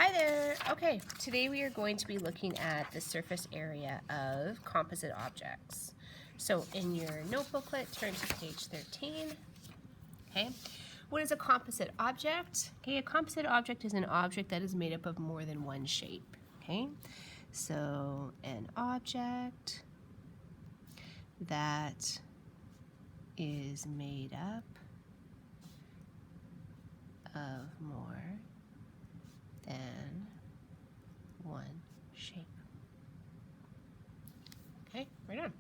Hi there. Okay, today we are going to be looking at the surface area of composite objects. So in your notebooklet, turn to page 13. Okay, what is a composite object? Okay, a composite object is an object that is made up of more than one shape. Okay, so an object that is made up of more than one shape. Okay, right on.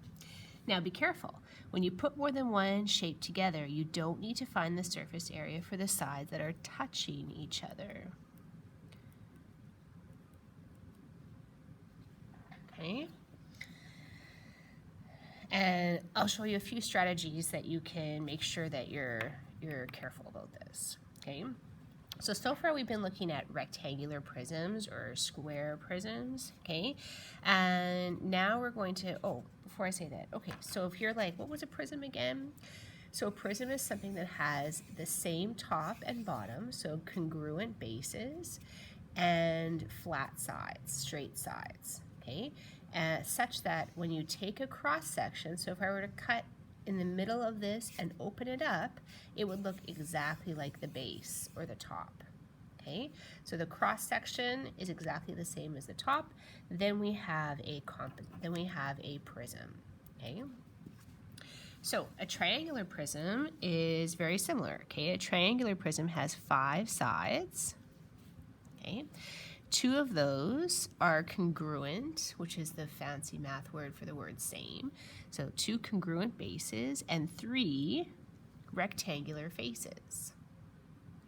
Now be careful. When you put more than one shape together, you don't need to find the surface area for the sides that are touching each other. Okay? And I'll show you a few strategies that you can make sure that you're careful about this. Okay? So far we've been looking at rectangular prisms or square prisms, okay? And now we're going to, before I say that, okay, so if you're like, what was a prism again? So a prism is something that has the same top and bottom, so congruent bases, and flat sides, straight sides, okay? Such that when you take a cross section, so if I were to cut in the middle of this and open it up, it would look exactly like the base or the top. Okay, so the cross section is exactly the same as the top. Then we have a prism. Okay, so a triangular prism is very similar. Okay, a triangular prism has 5 sides. Okay. 2 of those are congruent, which is the fancy math word for the word same. So 2 congruent bases and 3 rectangular faces.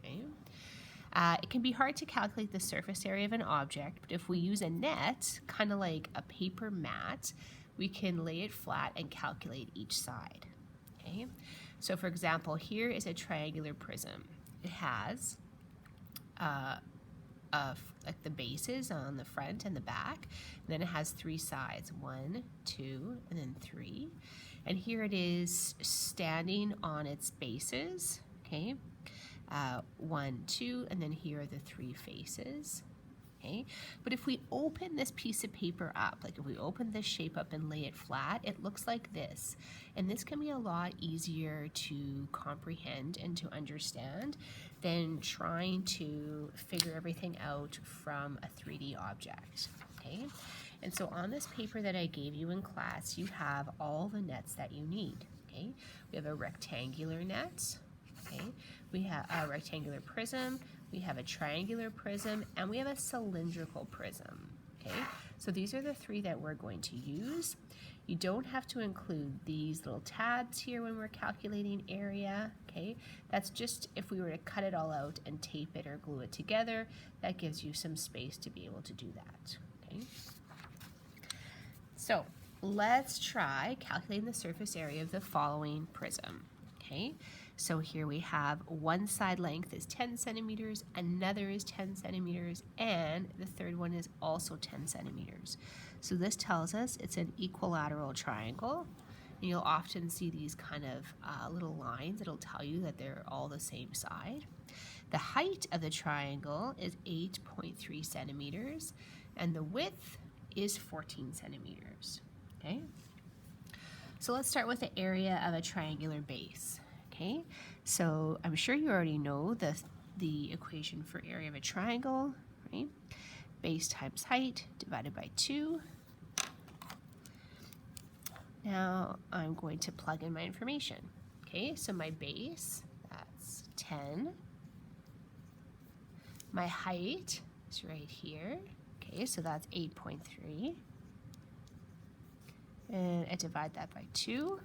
Okay. It can be hard to calculate the surface area of an object, but if we use a net, kind of like a paper mat, we can lay it flat and calculate each side. Okay. So for example, here is a triangular prism. It has like the bases on the front and the back, and then it has 3 sides, 1, 2, and then 3. And here it is standing on its bases, okay, 1, 2, and then here are the 3 faces. Okay, but if we open this piece of paper up, like if we open this shape up and lay it flat, it looks like this. And this can be a lot easier to comprehend and to understand than trying to figure everything out from a 3D object. Okay, and so on this paper that I gave you in class, you have all the nets that you need. Okay, we have a rectangular net. Okay, we have a rectangular prism, we have a triangular prism, and we have a cylindrical prism. Okay, so these are the 3 that we're going to use. You don't have to include these little tabs here when we're calculating area. Okay, that's just if we were to cut it all out and tape it or glue it together, that gives you some space to be able to do that. Okay, so let's try calculating the surface area of the following prism. Okay, so here we have one side length is 10 centimeters, another is 10 centimeters, and the third one is also 10 centimeters. So this tells us it's an equilateral triangle. And you'll often see these kind of little lines that'll tell you that they're all the same side. The height of the triangle is 8.3 centimeters, and the width is 14 centimeters. Okay. So let's start with the area of a triangular base. Okay, so I'm sure you already know the equation for area of a triangle, right? Base times height divided by 2. Now I'm going to plug in my information. Okay, so my base, that's 10. My height is right here. Okay, so that's 8.3. And I divide that by 2.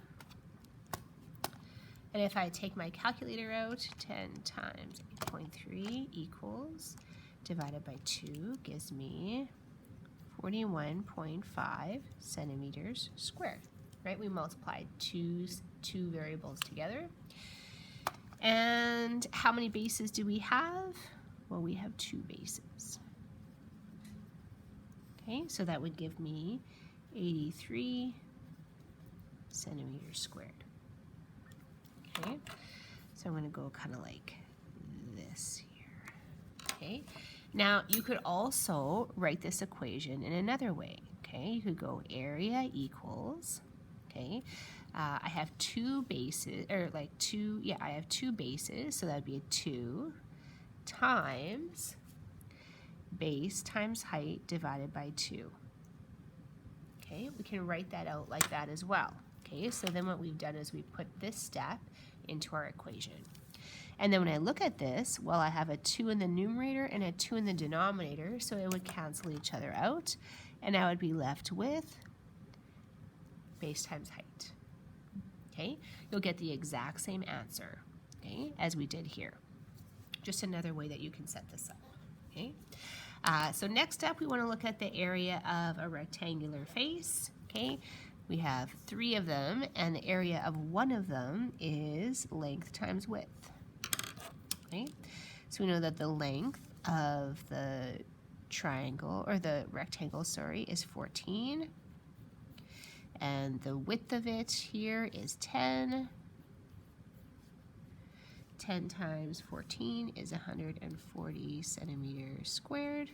And if I take my calculator out, 10 times 8.3 equals, divided by 2 gives me 41.5 centimeters squared, right? We multiplied two variables together. And how many bases do we have? Well, we have 2 bases. Okay, so that would give me 83 centimeters squared. Okay, so I'm going to go kind of like this here. Okay, Now, you could also write this equation in another way, okay? You could go area equals, okay? I have two bases, I have two bases, so that would be a 2 times base times height divided by 2. Okay, we can write that out like that as well. Okay, so then what we've done is we put this step into our equation. And then when I look at this, well, I have a 2 in the numerator and a 2 in the denominator, so it would cancel each other out, and I would be left with base times height. Okay, you'll get the exact same answer, okay, as we did here. Just another way that you can set this up, okay? So next up, we want to look at the area of a rectangular face, okay? We have 3 of them, and the area of one of them is length times width, okay? So we know that the length of the triangle, or the rectangle, sorry, is 14. And the width of it here is 10. 10 times 14 is 140 centimeters squared.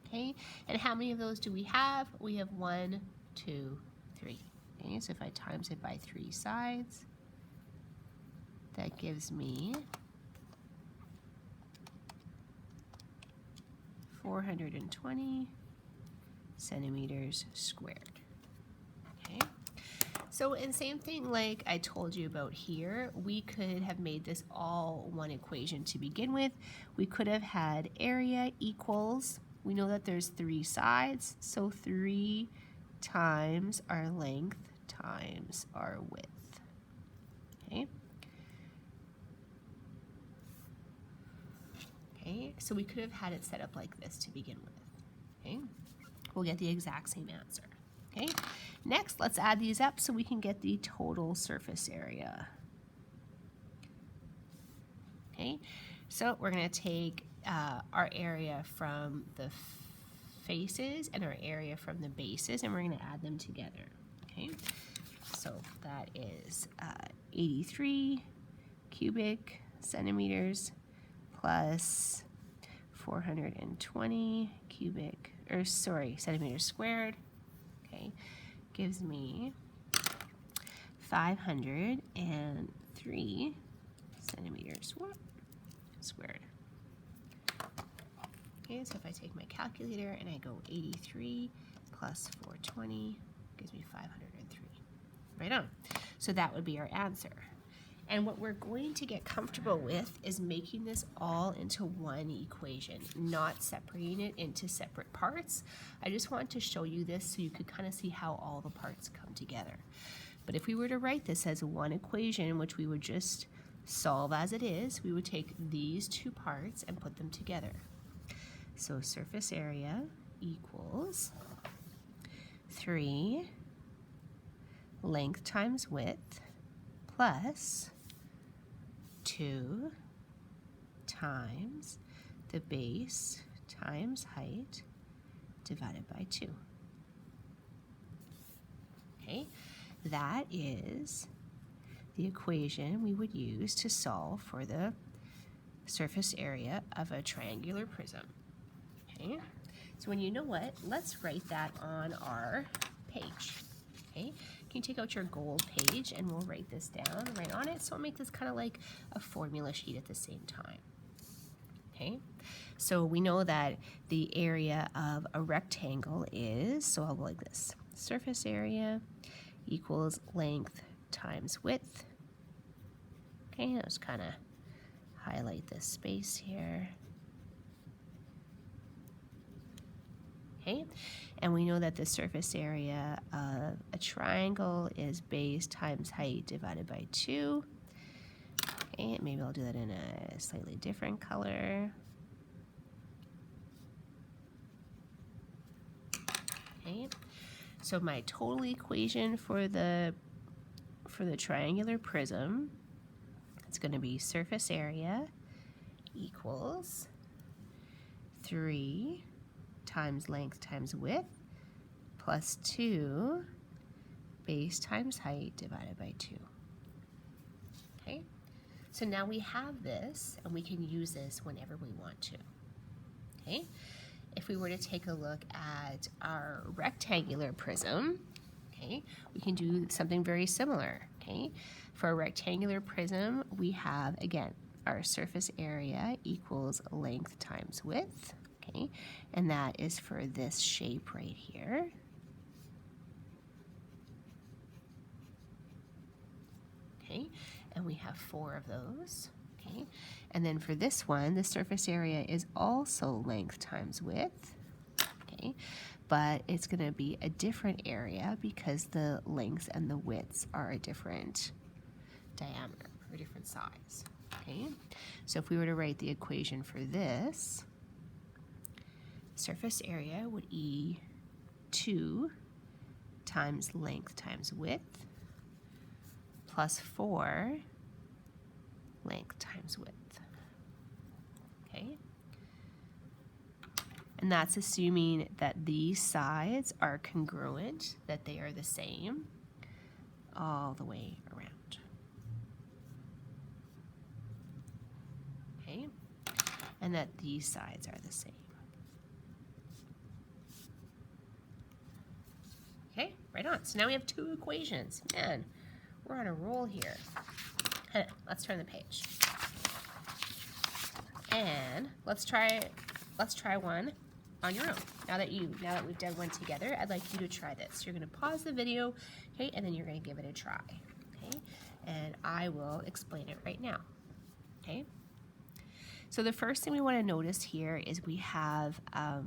Okay, and how many of those do we have? We have 1, 2, 3. Okay, so if I times it by 3 sides, that gives me 420 centimeters squared. Okay. So, and same thing like I told you about here, we could have made this all one equation to begin with. We could have had area equals, we know that there's 3 sides, so 3 times our length times our width. Okay. Okay, so we could have had it set up like this to begin with. Okay, we'll get the exact same answer. Okay, next let's add these up so we can get the total surface area. Okay, so we're going to take our area from the faces and our area from the bases, and we're going to add them together. Okay, so that is 83 cubic centimeters plus 420 centimeters squared. Okay, gives me 503 centimeters squared. Okay, so if I take my calculator and I go 83 plus 420, gives me 503. Right on. So that would be our answer. And what we're going to get comfortable with is making this all into one equation, not separating it into separate parts. I just want to show you this so you could kind of see how all the parts come together. But if we were to write this as one equation, which we would just solve as it is, we would take these 2 parts and put them together. So surface area equals 3 length times width plus 2 times the base times height divided by 2. Okay, that is the equation we would use to solve for the surface area of a triangular prism. Okay, so when you know what, let's write that on our page. Okay, you can take out your gold page and we'll write this down right on it. So I'll make this kind of like a formula sheet at the same time. Okay, so we know that the area of a rectangle is, so I'll go like this, surface area equals length times width. Okay, let's kind of highlight this space here. Okay, and we know that the surface area of a triangle is base times height divided by 2. Okay, maybe I'll do that in a slightly different color. Okay, so my total equation for the triangular prism, it's going to be surface area equals 3 times length times width plus 2 base times height divided by 2. Okay, so now we have this and we can use this whenever we want to. Okay, if we were to take a look at our rectangular prism, okay, we can do something very similar. Okay, for a rectangular prism, we have, again, our surface area equals length times width. Okay, and that is for this shape right here. Okay, and we have 4 of those. Okay, and then for this one, the surface area is also length times width. Okay, but it's going to be a different area because the lengths and the widths are a different diameter or different size. Okay, so if we were to write the equation for this, surface area would be 2 times length times width plus 4 length times width. Okay, and that's assuming that these sides are congruent, that they are the same all the way around. Okay, and that these sides are the same. Okay, right on. So now we have 2 equations. Man, we're on a roll here. Let's turn the page. And let's try one on your own. Now that we've done one together, I'd like you to try this. You're going to pause the video, okay, and then you're going to give it a try, okay? And I will explain it right now, okay? So the first thing we want to notice here is we have a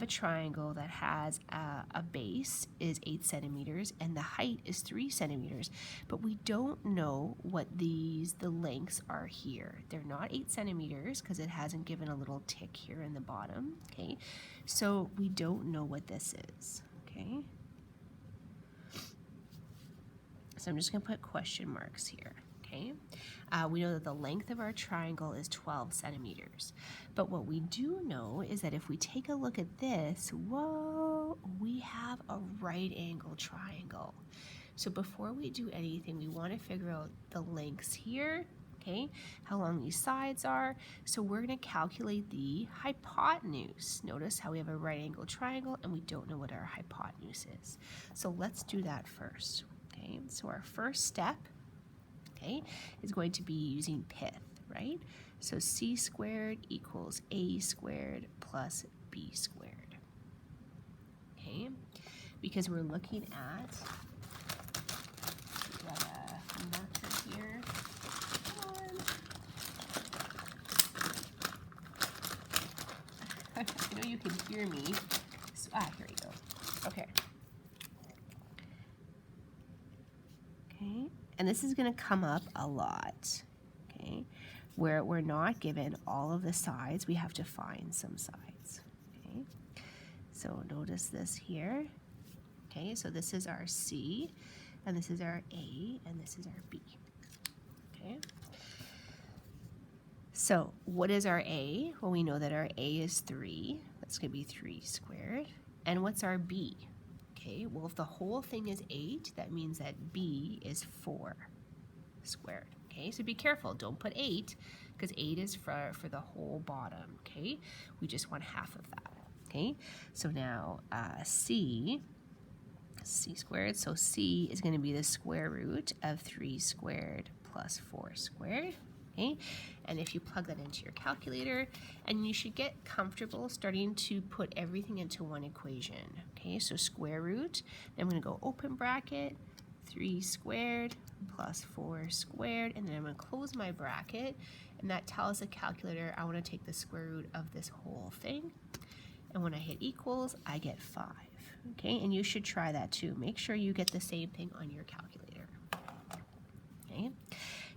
triangle that has a base is 8 centimeters and the height is 3 centimeters, but we don't know what the lengths are here. They're not 8 centimeters because it hasn't given a little tick here in the bottom, okay? So we don't know what this is, okay? So I'm just going to put question marks here, okay? We know that the length of our triangle is 12 centimeters. But what we do know is that if we take a look at this, whoa, we have a right angle triangle. So before we do anything, we want to figure out the lengths here, okay, how long these sides are. So we're going to calculate the hypotenuse. Notice how we have a right angle triangle and we don't know what our hypotenuse is. So let's do that first, okay? So our first step, okay, is going to be using pith, right? So c squared equals a squared plus b squared, okay? Because we're looking at, we got a marker here. Come on. I know you can hear me. So, here we go. Okay. Okay. And this is going to come up a lot, okay? Where we're not given all of the sides, we have to find some sides, okay? So notice this here, okay? So this is our C, and this is our A, and this is our B, okay? So what is our A? Well, we know that our A is 3. That's going to be 3 squared. And what's our B? Okay, well, if the whole thing is 8, that means that B is 4 squared. Okay, so be careful. Don't put 8 because 8 is for the whole bottom. Okay, we just want half of that. Okay, so now C squared. So C is going to be the square root of 3 squared plus 4 squared. Okay, and if you plug that into your calculator, and you should get comfortable starting to put everything into one equation. Okay, so square root, then I'm going to go open bracket, 3 squared plus 4 squared, and then I'm going to close my bracket, and that tells the calculator I want to take the square root of this whole thing, and when I hit equals, I get 5. Okay, and you should try that too. Make sure you get the same thing on your calculator. Okay.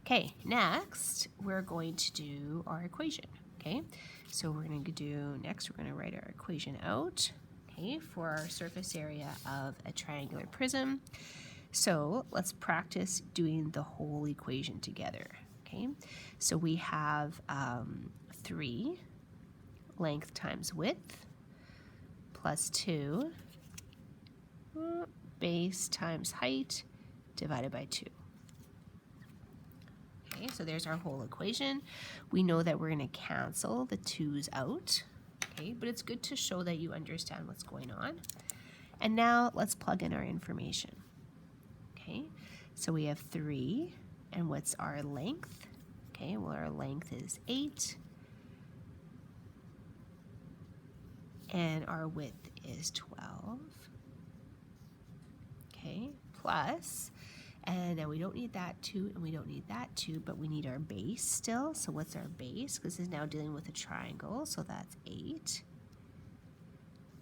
Okay, next we're going to do our equation, okay? So we're going to write our equation out, okay, for our surface area of a triangular prism. So let's practice doing the whole equation together, okay? So we have 3 length times width plus 2 base times height divided by 2. Okay, so there's our whole equation. We know that we're going to cancel the 2's out. Okay, but it's good to show that you understand what's going on. And now let's plug in our information. Okay, so we have 3, and what's our length? Okay, well, our length is 8, and our width is 12. Okay, plus, and now we don't need that 2, and we don't need that 2, but we need our base still. So what's our base? Because this is now dealing with a triangle, so that's 8.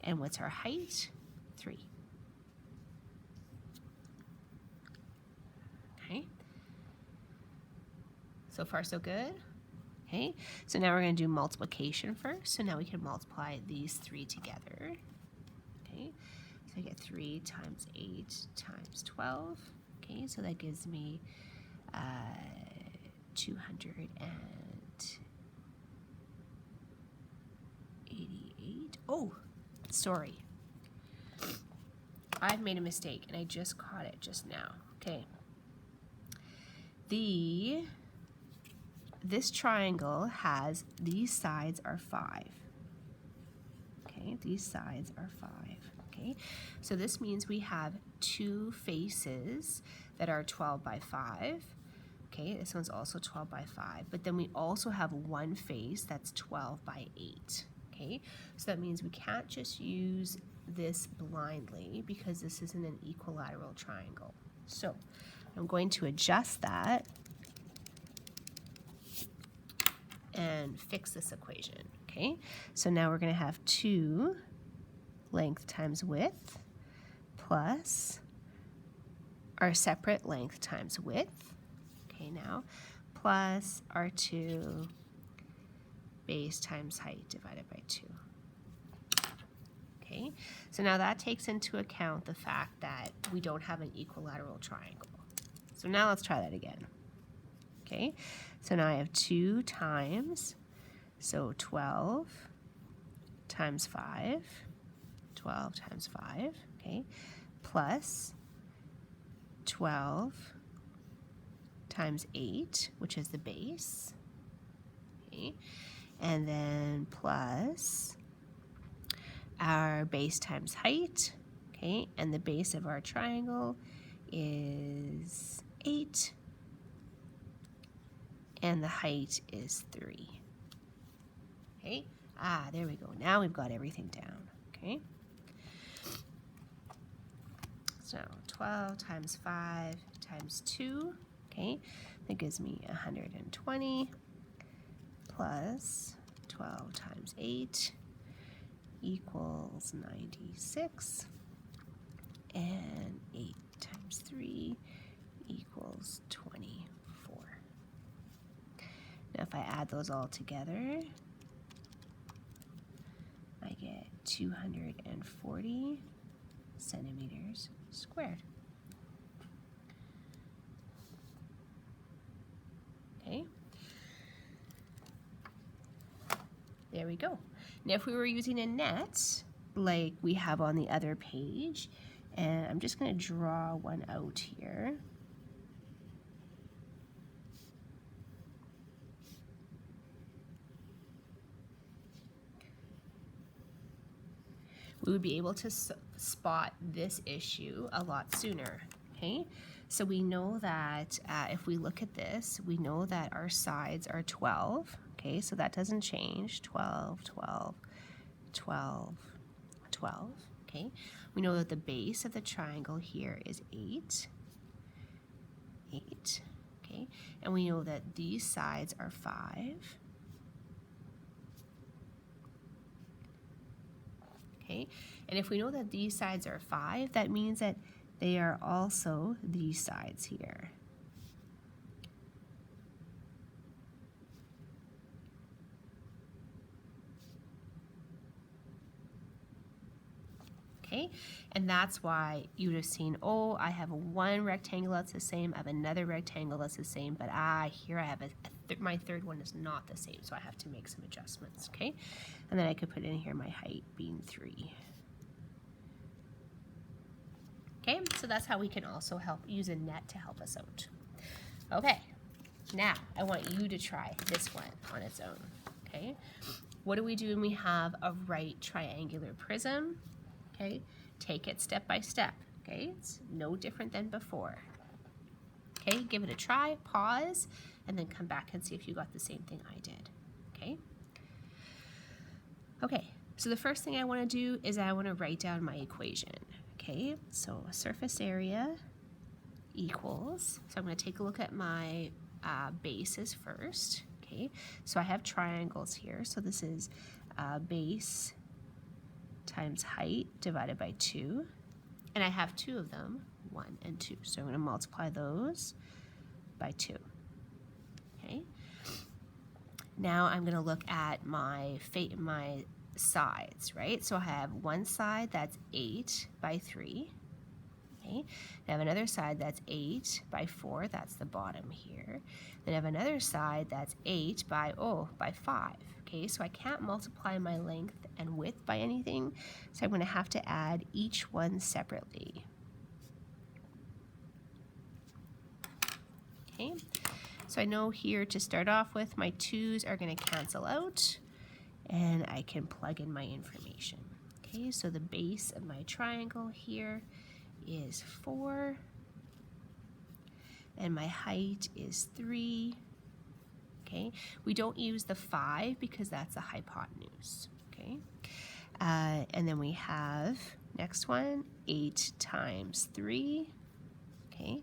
And what's our height? 3. Okay. So far, so good. Okay. So now we're going to do multiplication first. So now we can multiply these 3 together. Okay. So I get 3 times 8 times 12. Okay. So that gives me 288. Oh, sorry. I've made a mistake, and I just caught it just now. Okay. This triangle has, these sides are 5. Okay, these sides are 5. Okay, so this means we have 2 faces that are 12 by 5. Okay, this one's also 12 by 5, but then we also have one face that's 12 by 8. Okay, so that means we can't just use this blindly because this isn't an equilateral triangle. So I'm going to adjust that and fix this equation. Okay, so now we're going to have 2 length times width plus our separate length times width. Okay, now plus our 2 base times height divided by 2. Okay, so now that takes into account the fact that we don't have an equilateral triangle. So now let's try that again. Okay, so now I have 2 times, so 12 times 5, 12 times 5, okay, plus 12 times 8, which is the base, okay, and then plus our base times height, okay, and the base of our triangle is 8, and the height is 3. Okay, there we go. Now we've got everything down, okay? So 12 times 5 times 2, okay? That gives me 120 plus 12 times 8 equals 96, and 8 times 3 equals 24. Now if I add those all together, I get 240 centimeters squared. Okay. There we go. Now if we were using a net, like we have on the other page, and I'm just going to draw one out here. We would be able to spot this issue a lot sooner, okay? So we know that if we look at this, we know that our sides are 12, okay? So that doesn't change, 12, 12, 12, 12, okay? We know that the base of the triangle here is 8, 8, okay? And we know that these sides are 5, okay? And if we know that these sides are 5, that means that they are also these sides here. Okay, and that's why you would have seen, oh, I have one rectangle that's the same, I have another rectangle that's the same, but here I have my third one is not the same, so I have to make some adjustments, okay? And then I could put in here my height being 3. Okay, so that's how we can also use a net to help us out. Okay, Now, I want you to try this one on its own, okay? What do we do when we have a right triangular prism? Okay, take it step by step, okay? It's no different than before. Okay, give it a try, pause, and then come back and see if you got the same thing I did, okay? Okay, so the first thing I want to do is I want to write down my equation, okay? So surface area equals, so I'm going to take a look at my bases first, okay? So I have triangles here, so this is base times height divided by 2, and I have 2 of them, 1 and 2, so I'm going to multiply those by 2, okay? Now I'm going to look at my sides, right? So I have one side that's 8 by 3, okay? I have another side that's 8 by 4, that's the bottom here. Then I have another side that's 8 by 5, okay? So I can't multiply my length and width by anything, so I'm going to have to add each one separately. Okay, so I know here to start off with, my 2's are going to cancel out, and I can plug in my information. Okay, so the base of my triangle here is 4, and my height is 3. Okay, we don't use the 5 because that's a hypotenuse. Okay, and then we have, next one, 8 times 3, okay,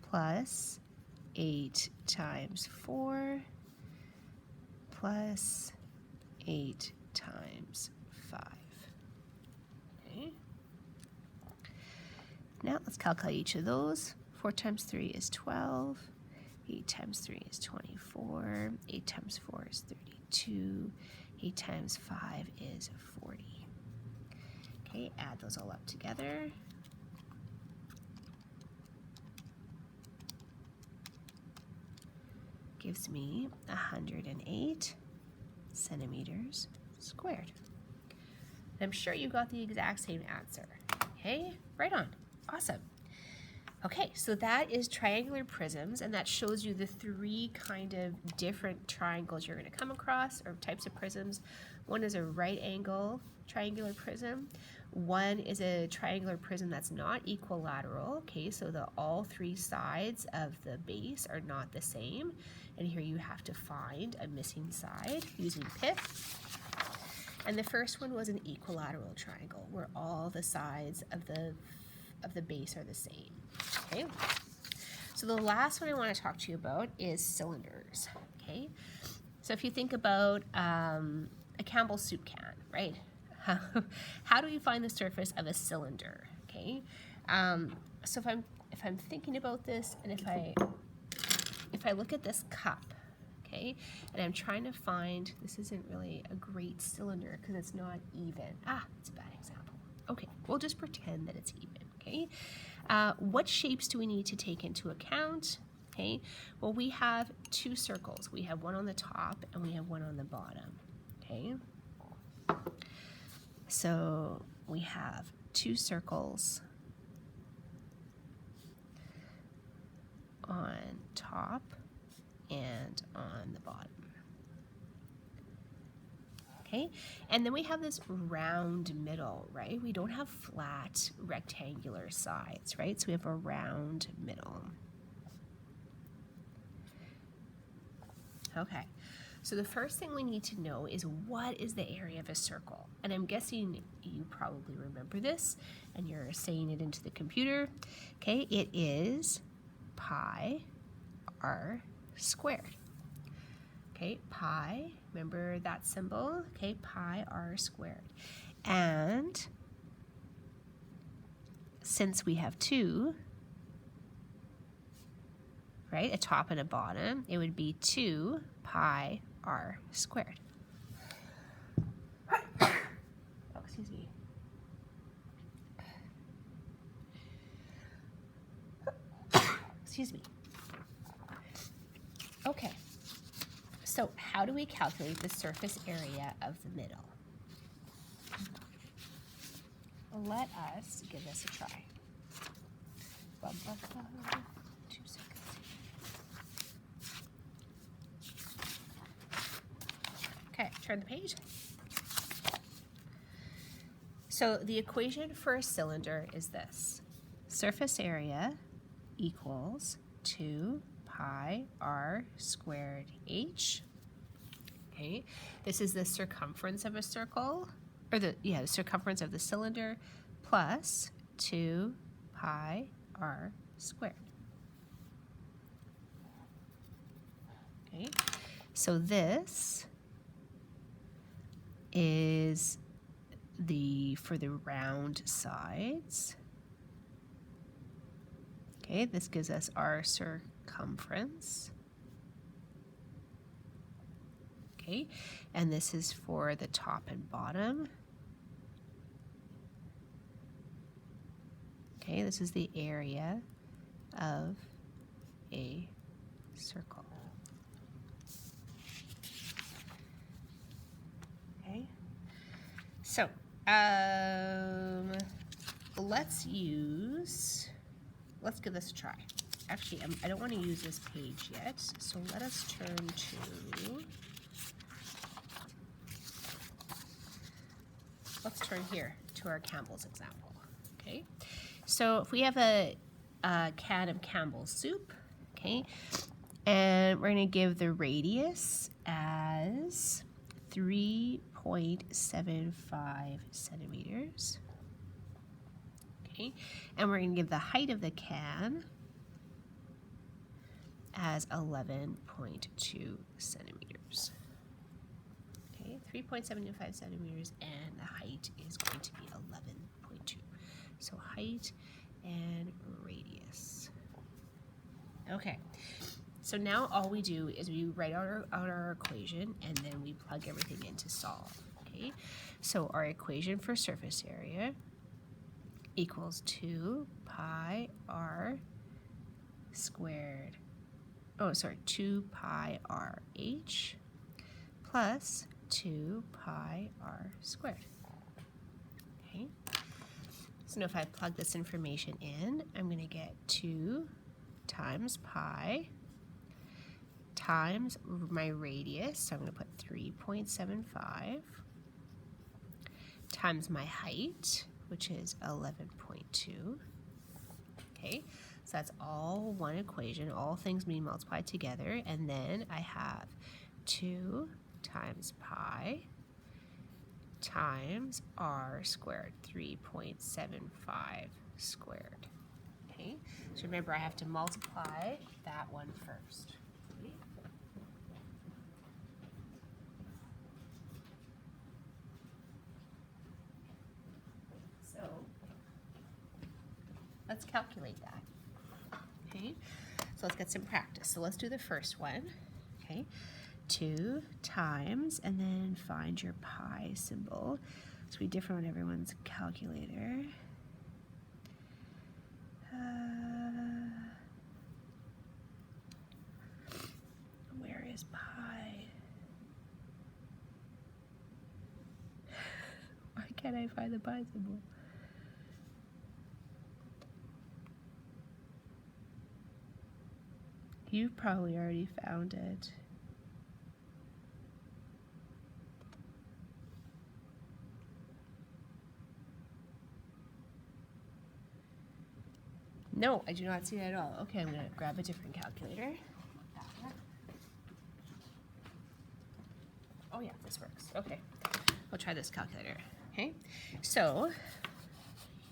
plus 8 times 4, plus 8 times 5. Okay. Now let's calculate each of those. 4 times 3 is 12. 8 times 3 is 24. 8 times 4 is 32. 8 times 5 is 40. Okay, add those all up together. Gives me 108 centimeters squared. I'm sure you got the exact same answer. Okay, right on. Awesome. Okay, so that is triangular prisms, and that shows you the 3 kind of different triangles you're going to come across, or types of prisms. One is a right angle triangular prism. One is a triangular prism that's not equilateral, okay, so all 3 sides of the base are not the same, and here you have to find a missing side using pith. And the first one was an equilateral triangle, where all the sides of the base are the same. Okay, so the last one I want to talk to you about is cylinders. Okay, so if you think about a Campbell's soup can, right? How do we find the surface of a cylinder? Okay, so if I'm thinking about this, and if I look at this cup, okay, and I'm trying to find, this isn't really a great cylinder because it's not even. It's a bad example. Okay, we'll just pretend that it's even. Okay, what shapes do we need to take into account? Okay, well, we have 2 circles. We have one on the top and we have one on the bottom. Okay, so we have 2 circles on top and on the bottom. Okay, and then we have this round middle, right? We don't have flat rectangular sides, right? So we have a round middle. Okay, so the first thing we need to know is, what is the area of a circle? And I'm guessing you probably remember this and you're saying it into the computer. Okay, it is pi r squared. Okay, pi, remember that symbol? Okay, pi r squared. And since we have 2, right, a top and a bottom, it would be 2 pi r squared. Oh, excuse me. Excuse me. Okay. So how do we calculate the surface area of the middle? Let us give this a try. 2 seconds. Okay, turn the page. So the equation for a cylinder is this. Surface area equals 2 pi r squared h. Okay, this is the circumference of a circle, or the circumference of the cylinder, plus 2 pi r squared. Okay, so this is for the round sides. Okay, this gives us our circumference. Okay, and this is for the top and bottom. Okay, this is the area of a circle. Okay, so let's give this a try. Actually, I don't want to use this page yet, so let us turn here to our Campbell's example. Okay, so if we have a can of Campbell's soup, okay, and we're going to give the radius as 3.75 centimeters. Okay, and we're going to give the height of the can as 11.2 centimeters. Okay, 3.75 centimeters, and the height is going to be 11.2. So height and radius. Okay, so now all we do is we write out our equation, and then we plug everything in to solve. Okay, so our equation for surface area equals 2 pi r squared, 2 pi r h plus 2 pi r squared. Okay, so now if I plug this information in, I'm going to get 2 times pi times my radius, so I'm going to put 3.75, times my height, which is 11.2. Okay, so that's all one equation, all things being multiplied together, and then I have 2 times pi times r squared, 3.75 squared. Okay, so remember I have to multiply that one first. Okay. So let's calculate that. Okay, so let's get some practice. So let's do the first one. Okay, 2 times, and then find your pi symbol. It's going to be different on everyone's calculator. Where is pi? Why can't I find the pi symbol? You've probably already found it. No, I do not see it at all. Okay, I'm going to grab a different calculator. Oh yeah, this works. Okay, we'll try this calculator. Okay, so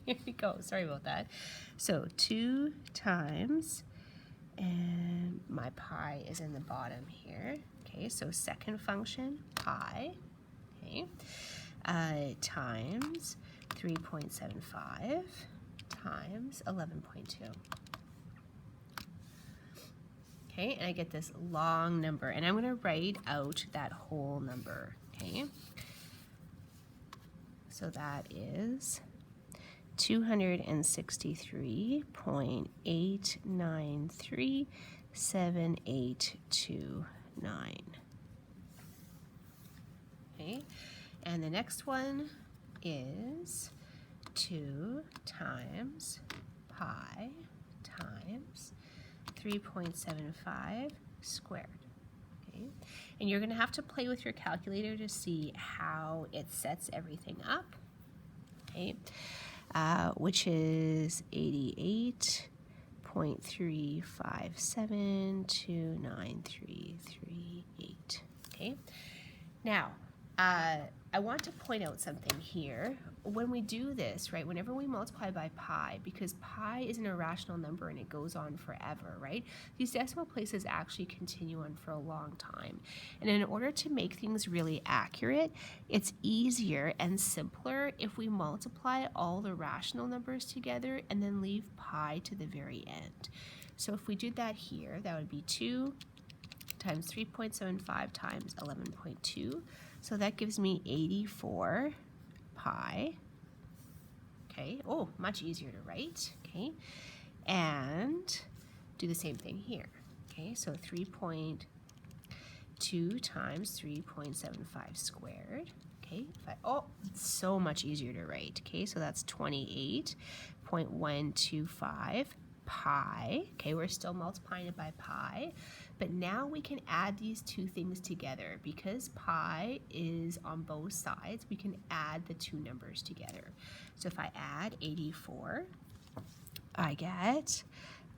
here we go. Sorry about that. So 2 times, and my pi is in the bottom here. Okay, so second function, pi, okay, times 3.75 times 11.2. Okay, and I get this long number, and I'm going to write out that whole number. Okay, so that is 263.8937829. Okay, and the next one is 2 times pi times 3.75 squared. Okay? And you're going to have to play with your calculator to see how it sets everything up. Okay? Which is 88.357293338. Okay? Now, I want to point out something here. When we do this, right, whenever we multiply by pi, because pi is an irrational number and it goes on forever, right, these decimal places actually continue on for a long time. And in order to make things really accurate, it's easier and simpler if we multiply all the rational numbers together and then leave pi to the very end. So if we did that here, that would be 2 times 3.75 times 11.2. So that gives me 84 pi. Okay, oh, much easier to write. Okay, and do the same thing here. Okay, so 3.2 times 3.75 squared. Okay, oh, it's so much easier to write. Okay, so that's 28.125 pi. Okay, we're still multiplying it by pi, but now we can add these two things together. Because pi is on both sides, we can add the two numbers together. So if I add 84, I get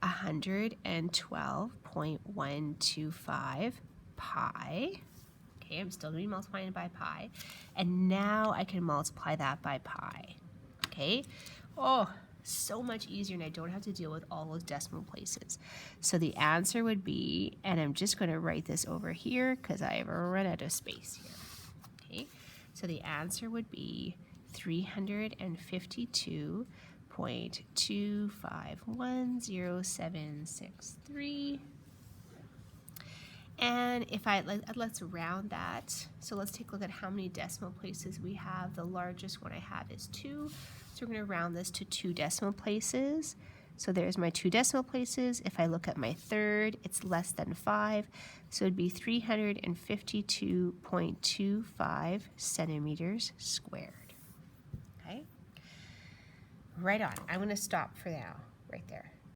112.125 pi. Okay, I'm still going to be multiplying it by pi. And now I can multiply that by pi. Okay, oh, so much easier, and I don't have to deal with all those decimal places. So the answer would be, and I'm just going to write this over here because I've run out of space here. Okay, so the answer would be 352.2510763. And if let's round that. So let's take a look at how many decimal places we have. The largest one I have is 2. So we're going to round this to 2 decimal places. So there's my 2 decimal places. If I look at my third, it's less than 5. So it'd be 352.25 centimeters squared. Okay? Right on. I'm going to stop for now, right there.